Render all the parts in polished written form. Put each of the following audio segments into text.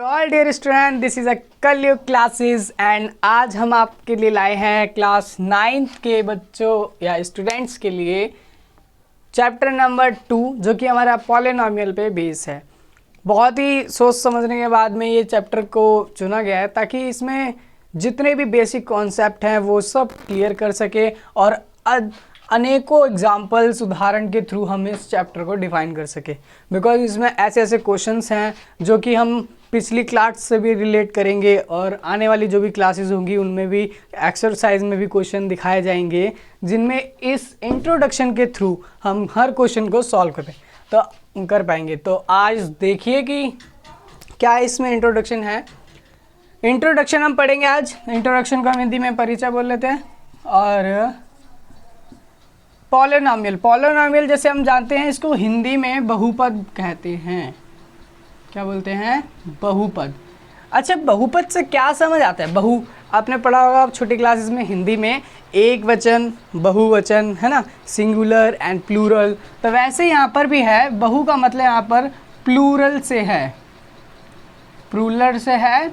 All dear student, this is a Kalyug classes and आज हम आपके लिए लाए हैं क्लास 9th के बच्चों या स्टूडेंट्स के लिए चैप्टर नंबर 2 जो कि हमारा पॉलिनोमियल पे बेस है। बहुत ही सोच समझने के बाद में ये चैप्टर को चुना गया है ताकि इसमें जितने भी बेसिक कॉन्सेप्ट हैं वो सब क्लियर कर सके और अनेकों एग्जाम्पल्स उदाहरण के थ्रू हम इस चैप्टर को डिफाइन कर सके। बिकॉज इसमें ऐसे ऐसे क्वेश्चंस हैं जो कि हम पिछली क्लास से भी रिलेट करेंगे और आने वाली जो भी क्लासेस होंगी उनमें भी एक्सरसाइज में भी क्वेश्चन दिखाए जाएंगे जिनमें इस इंट्रोडक्शन के थ्रू हम हर क्वेश्चन को सॉल्व कर पाएंगे। तो आज देखिए कि क्या इसमें इंट्रोडक्शन है। इंट्रोडक्शन हम पढ़ेंगे आज। इंट्रोडक्शन को हम हिंदी में परिचय बोल लेते हैं। और पॉलिनोमियल जैसे हम जानते हैं इसको हिंदी में बहुपद कहते हैं। क्या बोलते हैं? बहुपद। अच्छा, बहुपद से क्या समझ आता है? आपने पढ़ा होगा छोटी क्लासेस में हिंदी में एक वचन, बहुवचन, है ना, सिंगुलर एंड प्लूरल। तो वैसे यहाँ पर भी है। बहु का मतलब यहाँ पर प्लूरल से है, प्लूरल से है,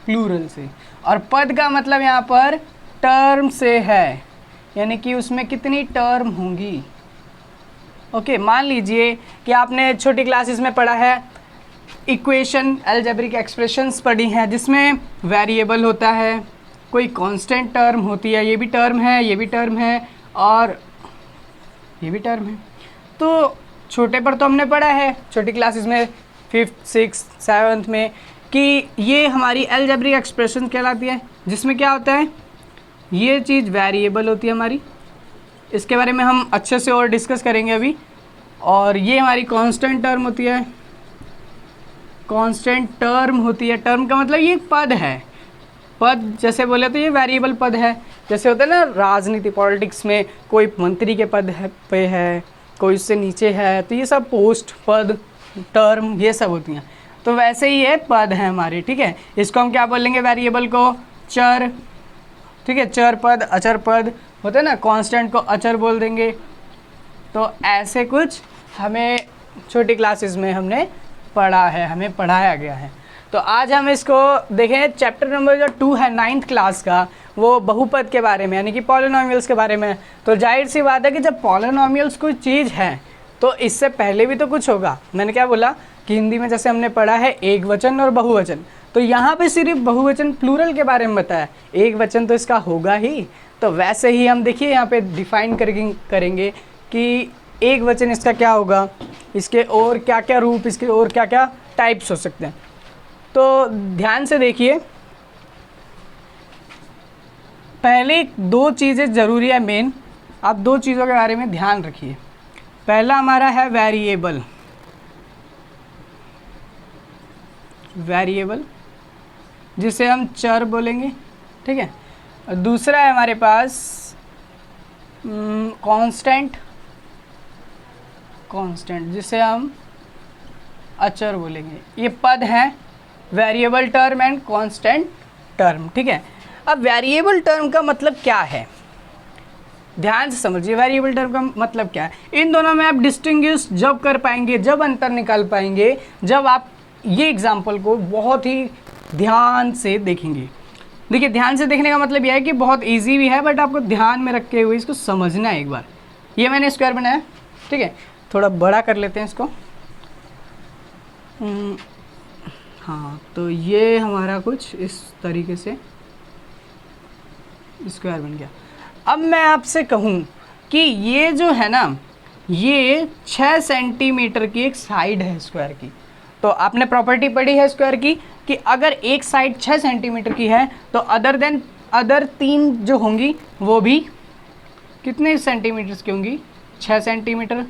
प्लूरल से। और पद का मतलब यहाँ पर टर्म से है, यानी कि उसमें कितनी टर्म होंगी। ओके, मान लीजिए कि आपने छोटी क्लासेस में पढ़ा है इक्वेशन, अलजेब्रिक एक्सप्रेशंस पढ़ी हैं जिसमें वेरिएबल होता है, कोई कांस्टेंट टर्म होती है, ये भी टर्म है, ये भी टर्म है और ये भी टर्म है। तो छोटे पर तो हमने पढ़ा है छोटी क्लासेस में 5th 6th 7th में कि ये हमारी अलजेब्रिक एक्सप्रेशन कहलाती है जिसमें क्या होता है, ये चीज़ वेरिएबल होती है हमारी। इसके बारे में हम अच्छे से और डिस्कस करेंगे अभी। और ये हमारी कांस्टेंट टर्म होती है, कांस्टेंट टर्म होती है। टर्म का मतलब ये पद है। पद जैसे बोले तो ये वेरिएबल पद है। जैसे होता है ना राजनीति, पॉलिटिक्स में कोई मंत्री के पद पे है, कोई उससे नीचे है, तो ये सब पोस्ट, पद, टर्म ये सब होती हैं। तो वैसे ही ये पद है हमारे, ठीक है। इसको हम क्या बोलेंगे? वेरिएबल को चर, ठीक है। चर पद, अचर पद होते हैं ना, कांस्टेंट को अचर बोल देंगे। तो ऐसे कुछ हमें छोटी क्लासेस में हमने पढ़ा है, हमें पढ़ाया गया है। तो आज हम इसको देखें। चैप्टर नंबर जो 2 है 9th क्लास का, वो बहुपद के बारे में यानी कि पॉलिनोमियल्स के बारे में। तो जाहिर सी बात है कि जब पॉलिनोमियल्स कोई चीज़ है तो इससे पहले भी तो कुछ होगा। मैंने क्या बोला कि हिंदी में जैसे हमने पढ़ा है एक वचन और बहुवचन, तो यहाँ पे सिर्फ बहुवचन प्लूरल के बारे में बताया, एक वचन तो इसका होगा ही। तो वैसे ही हम देखिए यहाँ पे डिफाइन करेंगे कि एक वचन इसका क्या होगा, इसके और क्या क्या रूप, इसके और क्या क्या टाइप्स हो सकते हैं। तो ध्यान से देखिए, पहले 2 चीज़ें ज़रूरी है मेन। आप 2 चीज़ों के बारे में ध्यान रखिए। पहला हमारा है वेरिएबल, वेरिएबल जिसे हम चर बोलेंगे, ठीक है। और दूसरा है हमारे पास कांस्टेंट, कांस्टेंट जिसे हम अचर बोलेंगे। ये पद हैं, variable term and constant term, ठीक है। अब वेरिएबल टर्म का मतलब क्या है, ध्यान से समझिए। वेरिएबल टर्म का मतलब क्या है, इन दोनों में आप डिस्टिंग्विश जब कर पाएंगे, जब अंतर निकाल पाएंगे, जब आप ये एग्जाम्पल को बहुत ही ध्यान से देखेंगे। देखिए, ध्यान से देखने का मतलब यह है कि बहुत इजी भी है, बट आपको ध्यान में रखते हुए इसको समझना है एक बार। ये मैंने स्क्वायर बनाया, ठीक है। थोड़ा बड़ा कर लेते हैं इसको। हाँ, तो ये हमारा कुछ इस तरीके से स्क्वायर बन गया। अब मैं आपसे कहूँ कि ये जो है ना, ये 6 सेंटीमीटर की एक साइड है स्क्वायर की। तो आपने प्रॉपर्टी पढ़ी है स्क्वायर की कि अगर एक साइड 6 सेंटीमीटर की है तो अदर 3 जो होंगी वो भी कितने सेंटीमीटर्स की होंगी? 6 सेंटीमीटर,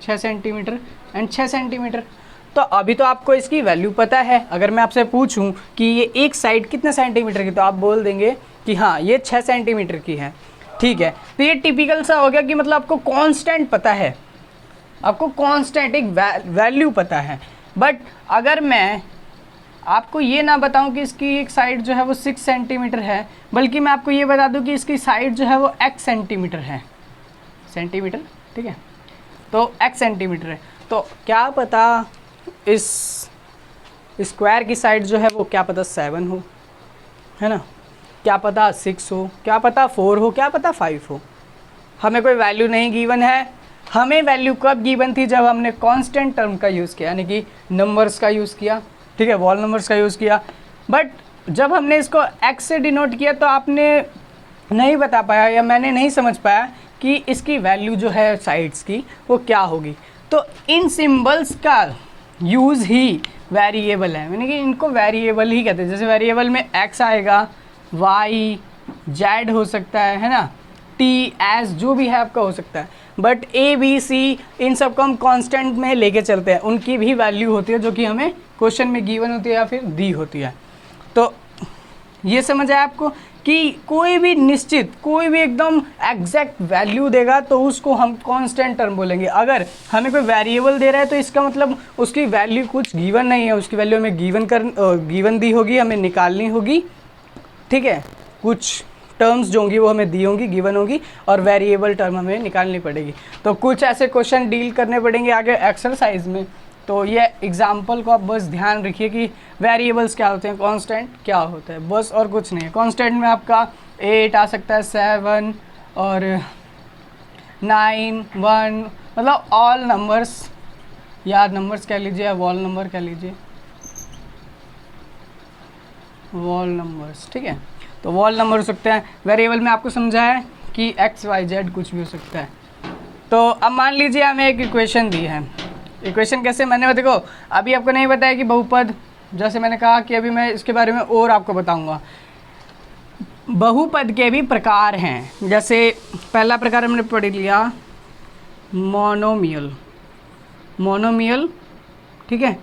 6 सेंटीमीटर एंड 6 सेंटीमीटर। तो अभी तो आपको इसकी वैल्यू पता है। अगर मैं आपसे पूछूं कि ये एक साइड कितने सेंटीमीटर की, तो आप बोल देंगे कि हाँ ये 6 सेंटीमीटर की है, ठीक है। तो ये टिपिकल सा हो गया कि मतलब आपको कांस्टेंट पता है, आपको कांस्टेंट एक वैल्यू पता है। बट अगर मैं आपको ये ना बताऊं कि इसकी एक साइड जो है वो 6 सेंटीमीटर है, बल्कि मैं आपको ये बता दूं कि इसकी साइड जो है वो x सेंटीमीटर है, सेंटीमीटर, ठीक है। तो x सेंटीमीटर है, तो क्या पता इस स्क्वायर की साइड जो है वो क्या पता 7 हो, है ना, क्या पता 6 हो, क्या पता 4 हो, क्या पता 5 हो, हमें कोई वैल्यू नहीं गिवन है। हमें वैल्यू कब गिवन थी, जब हमने कांस्टेंट टर्म का यूज़ किया, यानी कि नंबर्स का यूज़ किया, ठीक है, वॉल नंबर्स का यूज़ किया। बट जब हमने इसको एक्स से डिनोट किया तो आपने नहीं बता पाया या मैंने नहीं समझ पाया कि इसकी वैल्यू जो है साइड्स की वो क्या होगी। तो इन सिंबल्स का यूज़ ही वेरिएबल है, यानी कि इनको वेरिएबल ही कहते हैं। जैसे वेरिएबल में एक्स आएगा, वाई, जेड हो सकता है ना, टी, एस, जो भी है आपका हो सकता है। बट ए, बी, सी, इन सब को हम कांस्टेंट में लेके चलते हैं, उनकी भी वैल्यू होती है जो कि हमें क्वेश्चन में गिवन होती है या फिर दी होती है। तो ये समझ आया आपको कि कोई भी निश्चित, कोई भी एकदम एग्जैक्ट वैल्यू देगा तो उसको हम कांस्टेंट टर्म बोलेंगे। अगर हमें कोई वेरिएबल दे रहा है तो इसका मतलब उसकी वैल्यू कुछ गिवन नहीं है, उसकी वैल्यू हमें गिवन दी होगी, हमें निकालनी होगी, ठीक है, कुछ टर्म्स जो होंगी वो हमें दी होंगी, गिवन होगी, और वेरिएबल टर्म हमें निकालनी पड़ेगी। तो कुछ ऐसे क्वेश्चन डील करने पड़ेंगे आगे एक्सरसाइज में। तो ये एग्जाम्पल को आप बस ध्यान रखिए कि वेरिएबल्स क्या होते हैं, कांस्टेंट क्या होता है, बस, और कुछ नहीं है। कांस्टेंट में आपका 8 आ सकता है, 7 और 9, 1, मतलब ऑल नंबर्स, या नंबर्स कह लीजिए या वॉल नंबर कह लीजिए, वॉल नंबर्स, ठीक है। तो वॉल नंबर हो सकते हैं। वेरिएबल में आपको समझा है कि एक्स, वाई, जेड कुछ भी हो सकता है। तो अब मान लीजिए हमें एक इक्वेशन दी है। इक्वेशन कैसे, मैंने देखो अभी आपको नहीं बताया कि बहुपद, जैसे मैंने कहा कि अभी मैं इसके बारे में और आपको बताऊंगा। बहुपद के भी प्रकार हैं। जैसे पहला प्रकार हमने पढ़ लिया मोनोमियल, मोनोमियल, ठीक है,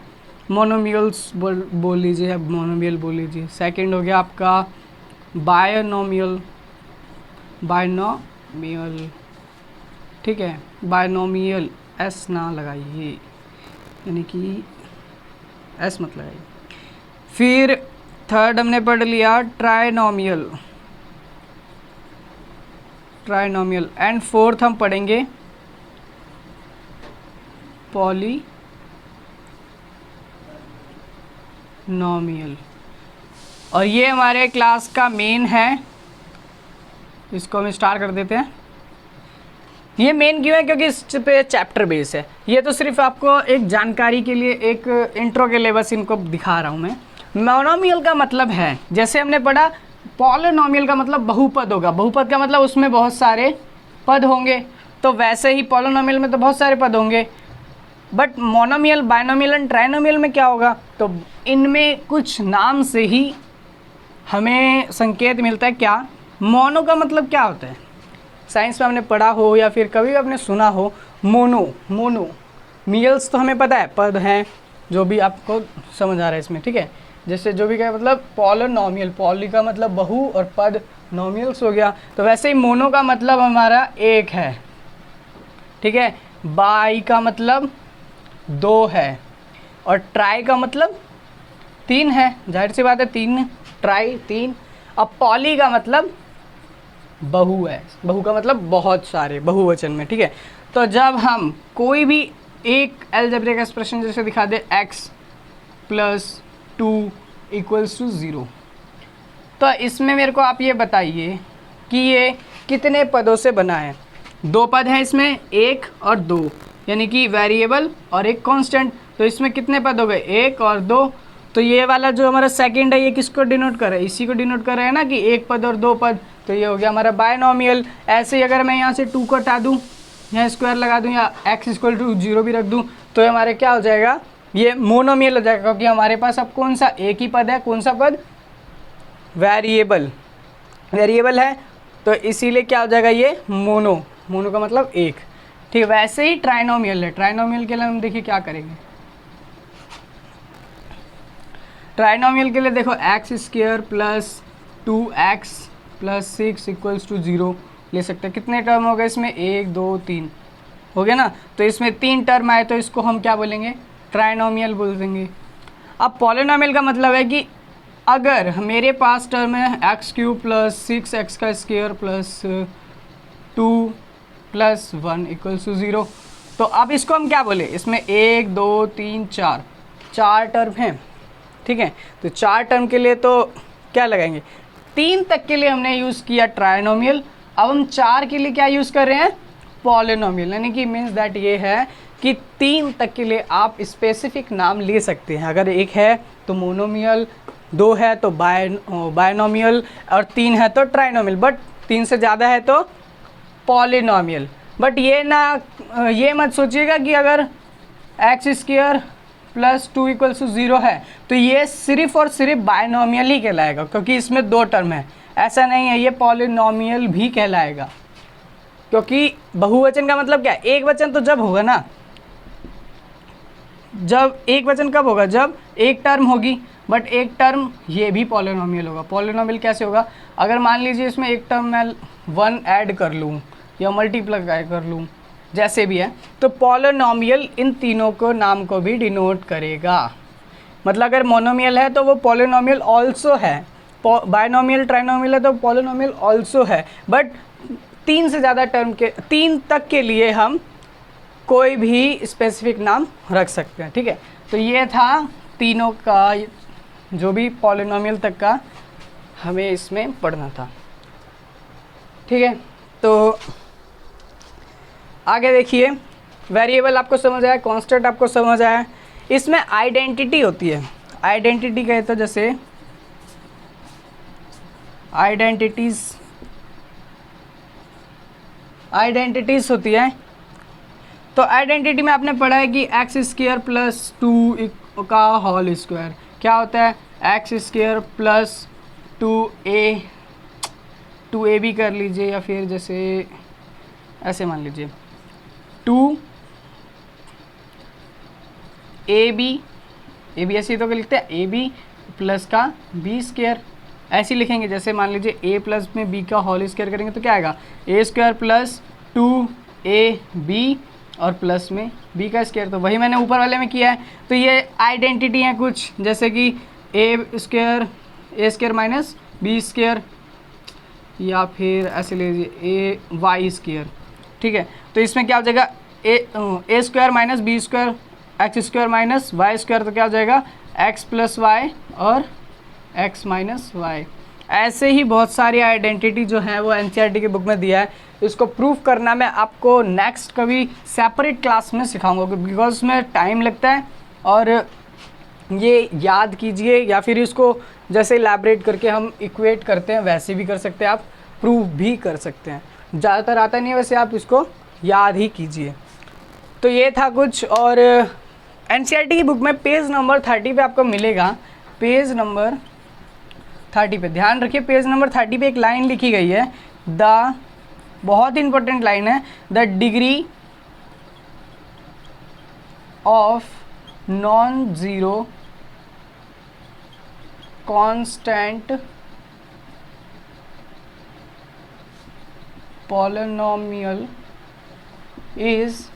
मोनोमियल्स बोल लीजिए, अब मोनोमियल बोल लीजिए। सेकंड हो गया आपका बायनोमियल, बायनोमियल, ठीक है, बायनोमियल, एस ना लगाइए, यानी कि एस मत लगाइए। फिर थर्ड हमने पढ़ लिया ट्राइनोमियल, ट्राइनोमियल, एंड फोर्थ हम पढ़ेंगे पॉलीनोमियल। और ये हमारे क्लास का मेन है, इसको हम स्टार्ट कर देते हैं। ये मेन क्यों है, क्योंकि इस पे चैप्टर बेस है। ये तो सिर्फ आपको एक जानकारी के लिए, एक इंट्रो के लिए बस इनको दिखा रहा हूँ मैं। मोनोमियल का मतलब है, जैसे हमने पढ़ा पॉलिनोमियल का मतलब बहुपद होगा, बहुपद का मतलब उसमें बहुत सारे पद होंगे, तो वैसे ही पॉलिनोमियल में तो बहुत सारे पद होंगे। But monomial, binomial and trinomial में क्या होगा, तो इनमें कुछ नाम से ही हमें संकेत मिलता है। क्या, मोनो का मतलब क्या होता है, साइंस में हमने पढ़ा हो या फिर कभी भी आपने सुना हो, मोनो, मोनो, मियल्स तो हमें पता है पद हैं, जो भी आपको समझ आ रहा है इसमें, ठीक है। जैसे जो भी क्या मतलब पॉलिनोमियल, पॉली का मतलब बहु और पद नोमियल्स हो गया, तो वैसे ही मोनो का मतलब हमारा एक है, ठीक है, बाई का मतलब 2 है, और ट्राई का मतलब 3 है, जाहिर सी बात है 3, ट्राई 3। अब पॉली का मतलब बहु है, बहु का मतलब बहुत सारे, बहुवचन में, ठीक है। तो जब हम कोई भी एक अलजेब्रिक एक्सप्रेशन जैसे दिखा दे x + 2 = 0, तो इसमें मेरे को आप ये बताइए कि ये कितने पदों से बना है। 2 पद हैं इसमें, 1 और 2, यानी कि वेरिएबल और एक कांस्टेंट। तो इसमें कितने पद हो गए, 1 और 2। तो ये वाला जो हमारा सेकंड है ये किसको डिनोट कर रहा है, इसी को डिनोट कर रहा है ना, कि 1 पद और 2 पद। तो ये हो गया हमारा बायनोमियल। ऐसे ही अगर मैं यहाँ से 2 को हटा दूँ, यहाँ स्क्वायर लगा दूँ, या x = 0 भी रख दूँ, तो हमारे क्या हो जाएगा, ये मोनोमियल हो जाएगा, क्योंकि हमारे पास अब कौन सा, एक ही पद है। कौन सा पद, वेरिएबल, वेरिएबल है, तो इसीलिए क्या हो जाएगा ये मोनो, मोनो का मतलब एक, ठीक है। वैसे ही ट्राइनोमियल है, ट्राइनोमियल के लिए हम देखिए क्या करेंगे। ट्राइनोमियल के लिए देखो x² + 2x + 6 = 0 ले सकते हैं। कितने टर्म हो गए इसमें, 1 2 3 हो गया ना। तो इसमें 3 टर्म आए, तो इसको हम क्या बोलेंगे, ट्राइनोमियल बोल देंगे। अब पॉलिनोमियल का मतलब है कि अगर मेरे पास टर्म है x³ + 6x² + 2 + 1 = 0, तो अब इसको हम क्या बोले, इसमें 1 2 3 4 टर्म हैं, ठीक है। तो 4 टर्म के लिए तो क्या लगाएंगे, 3 तक के लिए हमने यूज़ किया ट्राइनोमियल, अब हम 4 के लिए क्या यूज़ कर रहे हैं, पॉलिनोमियल। यानी कि मीन्स दैट ये है कि 3 तक के लिए आप स्पेसिफिक नाम ले सकते हैं। अगर 1 है तो मोनोमियल, 2 है तो बायनोमियल और 3 है तो ट्राइनोमियल, बट 3 से ज़्यादा है तो पॉलिनोमियल। बट ये मत सोचिएगा कि अगर x² प्लस 2 इक्वल्स टू 0 है तो ये सिर्फ और सिर्फ बायनोमियल ही कहलाएगा, क्योंकि इसमें 2 टर्म है। ऐसा नहीं है, ये पॉलिनोमियल भी कहलाएगा, क्योंकि बहुवचन का मतलब क्या है, एक वचन तो जब होगा ना, जब एक वचन कब होगा, जब एक टर्म होगी, बट एक टर्म ये भी पॉलिनोमियल होगा। पॉलिनोमियल कैसे होगा, अगर मान लीजिए इसमें एक टर्म मैं 1 ऐड कर लूँ या मल्टीप्लाई कर लूँ, जैसे भी है, तो पॉलिनोमियल इन तीनों को नाम को भी डिनोट करेगा। मतलब अगर मोनोमियल है तो वो पॉलिनोमियल ऑल्सो है, बायनोमियल ट्राइनोमियल है तो पॉलिनोमियल ऑल्सो है, बट 3 से ज़्यादा टर्म के 3 तक के लिए हम कोई भी स्पेसिफिक नाम रख सकते हैं, ठीक है। तो ये था तीनों का, जो भी पॉलिनोमियल तक का हमें इसमें पढ़ना था, ठीक है। तो आगे देखिए, वेरिएबल आपको समझ आया, कांस्टेंट आपको समझ आया, इसमें आइडेंटिटी होती है। आइडेंटिटी कहे तो जैसे आइडेंटिटीज होती है। तो आइडेंटिटी में आपने पढ़ा है कि x² प्लस 2 का होल स्क्वायर क्या होता है, x² प्लस 2a भी कर लीजिए, या फिर जैसे ऐसे मान लीजिए 2ab ऐसे तो लिखते हैं ab प्लस का b², ऐसे लिखेंगे। जैसे मान लीजिए a प्लस में b का होल स्क्वायर करेंगे तो क्या आएगा, a² प्लस 2ab और प्लस में b का स्क्वायर। तो वही मैंने ऊपर वाले में किया है। तो ये आइडेंटिटी हैं कुछ, जैसे कि a² माइनस b², या फिर ऐसे लीजिए ay², ठीक है। तो इसमें क्या हो जाएगा, a² minus b² x² minus y², तो क्या हो जाएगा x प्लस वाई और x माइनस वाई। ऐसे ही बहुत सारी आइडेंटिटी जो है वो एनसीईआरटी की बुक में दिया है। इसको प्रूफ करना मैं आपको नेक्स्ट कभी सेपरेट क्लास में सिखाऊंगा, बिकॉज उसमें टाइम लगता है, और ये याद कीजिए, या फिर इसको जैसे इलैबोरेट करके हम इक्वेट करते हैं वैसे भी कर सकते हैं, आप प्रूफ भी कर सकते हैं। ज़्यादातर आता नहीं है वैसे, आप इसको याद ही कीजिए। तो ये था कुछ, और एनसीईआरटी की बुक में पेज नंबर 30 पे आपको मिलेगा। पेज नंबर 30 पे ध्यान रखिए, पेज नंबर 30 पे एक लाइन लिखी गई है, बहुत इंपॉर्टेंट लाइन है, the degree of non zero constant polynomial is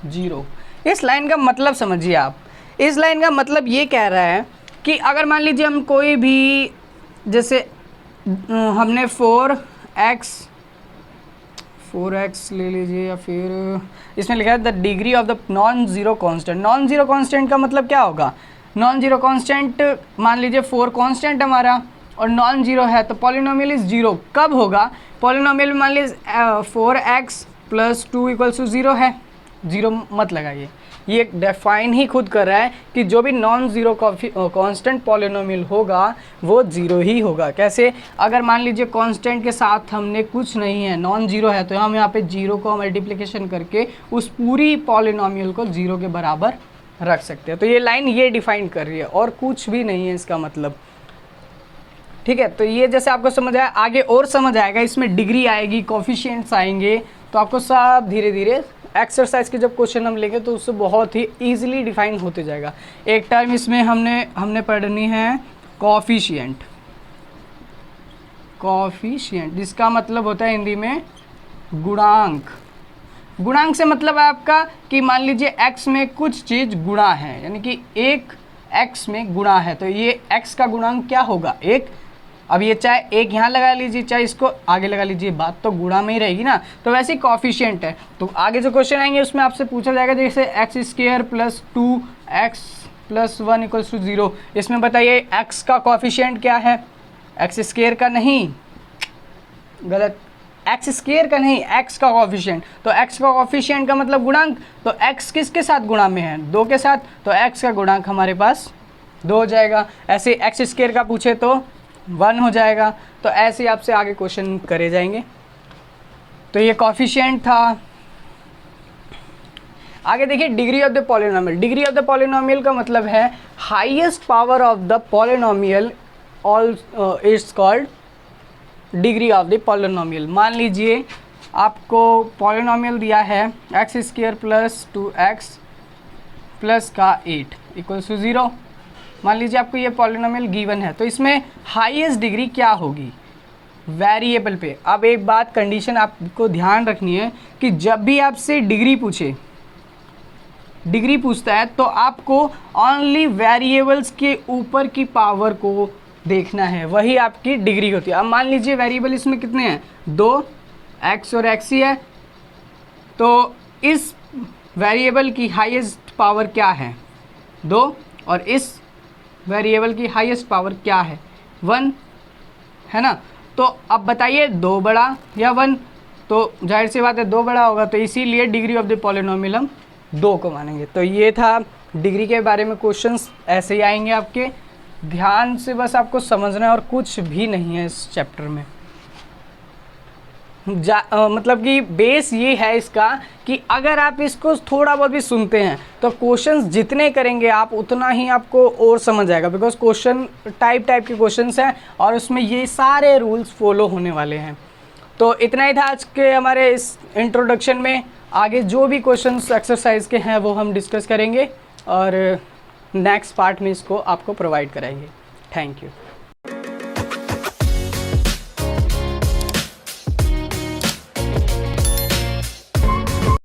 0। इस लाइन का मतलब समझिए आप, इस लाइन का मतलब ये कह रहा है कि अगर मान लीजिए हम कोई भी, जैसे हमने 4x ले लीजिए, या फिर इसमें लिखा है the degree of the non zero constant. Non zero constant का मतलब क्या होगा, नॉन ज़ीरो कांस्टेंट मान लीजिए 4 कांस्टेंट हमारा और नॉन ज़ीरो है, तो पॉलिनोमियल इज 0 कब होगा, पॉलिनोमियल मान लीजिए 4x प्लस 2 इक्वल्स टू 0 है, 0 मत लगाइए, ये डिफाइन ही खुद कर रहा है कि जो भी नॉन ज़ीरो कांस्टेंट पॉलिनोमियल होगा वो 0 ही होगा। कैसे, अगर मान लीजिए कांस्टेंट के साथ हमने कुछ नहीं है, नॉन ज़ीरो है, तो हम यहाँ पे 0 को मल्टीप्लिकेशन करके उस पूरी पॉलिनोमियल को 0 के बराबर रख सकते हैं। तो ये लाइन ये डिफाइन कर रही है और कुछ भी नहीं है इसका मतलब, ठीक है। तो ये जैसे आपको समझ आया, आगे और समझ आएगा, इसमें डिग्री आएगी, कोफिशिएंट्स आएंगे, तो आपको सब धीरे धीरे एक्सरसाइज के जब क्वेश्चन हम लेंगे तो उससे बहुत ही ईजिली डिफाइन होते जाएगा। एक टर्म इसमें हमने पढ़नी है कोफिशिएंट, जिसका मतलब होता है हिंदी में गुणांक। गुणांक से मतलब है आपका कि मान लीजिए x में कुछ चीज़ गुणा है, यानी कि एक x में गुणा है, तो ये x का गुणांक क्या होगा, 1। अब ये चाहे एक यहाँ लगा लीजिए चाहे इसको आगे लगा लीजिए, बात तो गुणा में ही रहेगी ना। तो वैसे ही कोफिशिएंट है, तो आगे जो क्वेश्चन आएंगे उसमें आपसे पूछा जाएगा जैसे x² plus 2x plus 1 equals to 0। इसमें बताइए x का कॉफिशिएंट क्या है, एक्स स्क्वायर का नहीं, गलत, एक्स स्क्वायर का नहीं, x का कॉफिशिएंट। तो x का कॉफिशिएंट का मतलब गुणांक, तो x किसके साथ गुणा में है, 2 के साथ, तो x का गुणांक हमारे पास 2 हो जाएगा। ऐसे एक्स स्क्वायर का पूछे तो 1 हो जाएगा। तो ऐसे आपसे आगे क्वेश्चन करे जाएंगे। तो ये कॉफिशिएंट था। आगे देखिए degree of the polynomial. Degree of the polynomial का मतलब है highest power of the polynomial all it's called degree of the polynomial. मान लीजिए आपको पॉलिनोमियल दिया है x square plus 2x plus का 8 इक्वल्स टू 0। मान लीजिए आपको ये पॉलिनोमियल गिवन है, तो इसमें हाईएस्ट डिग्री क्या होगी, वेरिएबल पे। अब एक बात कंडीशन आपको ध्यान रखनी है कि जब भी आपसे डिग्री पूछता है तो आपको ओनली वेरिएबल्स के ऊपर की पावर को देखना है, वही आपकी डिग्री होती है। अब मान लीजिए वेरिएबल इसमें कितने हैं, 2, x और x ही है, तो इस वेरिएबल की हाईएस्ट पावर क्या है, 2, और इस वेरिएबल की हाईएस्ट पावर क्या है, 1 है ना। तो अब बताइए 2 बड़ा या 1, तो जाहिर सी बात है 2 बड़ा होगा, तो इसीलिए डिग्री ऑफ द पॉलिनोमियल हम 2 को मानेंगे। तो ये था डिग्री के बारे में, क्वेश्चंस ऐसे ही आएंगे आपके, ध्यान से बस आपको समझना है और कुछ भी नहीं है इस चैप्टर में। मतलब कि बेस ये है इसका कि अगर आप इसको थोड़ा बहुत भी सुनते हैं तो क्वेश्चंस जितने करेंगे आप उतना ही आपको और समझ आएगा, बिकॉज क्वेश्चन टाइप के क्वेश्चंस हैं और उसमें ये सारे रूल्स फॉलो होने वाले हैं। तो इतना ही था आज के हमारे इस इंट्रोडक्शन में। आगे जो भी क्वेश्चंस एक्सरसाइज के हैं वो हम डिस्कस करेंगे और नेक्स्ट पार्ट में इसको आपको प्रोवाइड कराएंगे। Thank you.